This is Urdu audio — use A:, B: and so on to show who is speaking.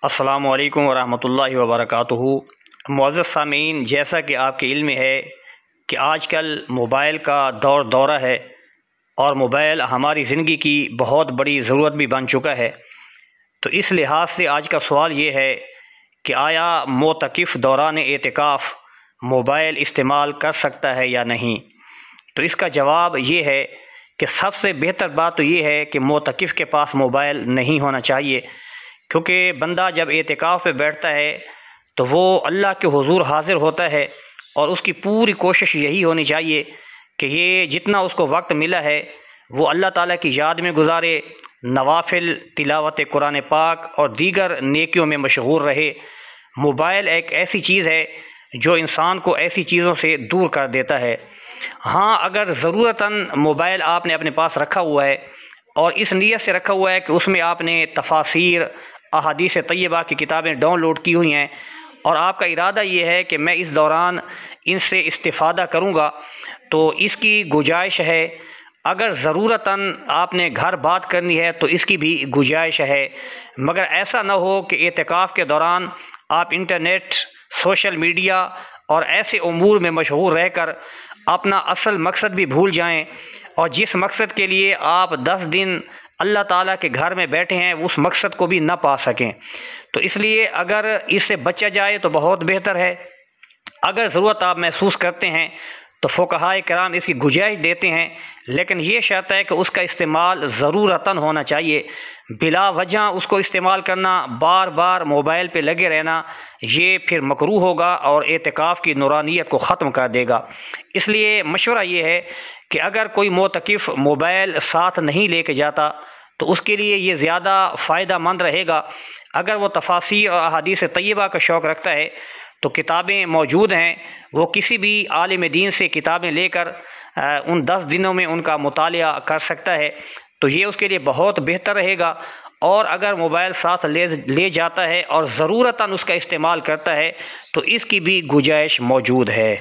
A: السلام علیکم ورحمۃ اللہ وبرکاتہ۔ معزز سامعین، جیسا کہ آپ کے علم میں ہے کہ آج کل موبائل کا دورہ ہے اور موبائل ہماری زندگی کی بہت بڑی ضرورت بھی بن چکا ہے، تو اس لحاظ سے آج کا سوال یہ ہے کہ آیا معتکف دوران اعتکاف موبائل استعمال کر سکتا ہے یا نہیں؟ تو اس کا جواب یہ ہے کہ سب سے بہتر بات تو یہ ہے کہ معتکف کے پاس موبائل نہیں ہونا چاہیے، کیونکہ بندہ جب اعتکاف پہ بیٹھتا ہے تو وہ اللہ کے حضور حاضر ہوتا ہے، اور اس کی پوری کوشش یہی ہونی چاہیے کہ یہ جتنا اس کو وقت ملا ہے وہ اللہ تعالیٰ کی یاد میں گزارے، نوافل، تلاوت قرآن پاک اور دیگر نیکیوں میں مشغول رہے۔ موبائل ایک ایسی چیز ہے جو انسان کو ایسی چیزوں سے دور کر دیتا ہے۔ ہاں، اگر ضرورتاً موبائل آپ نے اپنے پاس رکھا ہوا ہے اور اس نیت سے رکھا ہوا ہے کہ اس میں آپ نے تفاسیر، احادیث طیبہ کی کتابیں ڈاؤن لوڈ کی ہوئی ہیں، اور آپ کا ارادہ یہ ہے کہ میں اس دوران ان سے استفادہ کروں گا، تو اس کی گنجائش ہے۔ اگر ضرورتاً آپ نے گھر بات کرنی ہے تو اس کی بھی گنجائش ہے، مگر ایسا نہ ہو کہ اعتکاف کے دوران آپ انٹرنیٹ، سوشل میڈیا اور ایسے امور میں مشغول رہ کر اپنا اصل مقصد بھی بھول جائیں، اور جس مقصد کے لیے آپ 10 دن اللہ تعالیٰ کے گھر میں بیٹھے ہیں اس مقصد کو بھی نہ پا سکیں۔ تو اس لیے اگر اس سے بچا جائے تو بہت بہتر ہے۔ اگر ضرورت آپ محسوس کرتے ہیں تو فقہائے کرام اس کی گنجائش دیتے ہیں، لیکن یہ شرط ہے کہ اس کا استعمال ضرورتاً ہونا چاہیے۔ بلا وجہ اس کو استعمال کرنا، بار بار موبائل پہ لگے رہنا، یہ پھر مکروہ ہوگا اور اعتکاف کی نورانیت کو ختم کر دے گا۔ اس لیے مشورہ یہ ہے کہ اگر کوئی معتکف موبائل ساتھ نہیں لے کے جاتا تو اس کے لیے یہ زیادہ فائدہ مند رہے گا۔ اگر وہ تفاسیر اور احادیث طیبہ کا شوق رکھتا ہے تو کتابیں موجود ہیں، وہ کسی بھی عالم دین سے کتابیں لے کر ان 10 دنوں میں ان کا مطالعہ کر سکتا ہے، تو یہ اس کے لیے بہت بہتر رہے گا۔ اور اگر موبائل ساتھ لے جاتا ہے اور ضرورتاً اس کا استعمال کرتا ہے تو اس کی بھی گنجائش موجود ہے۔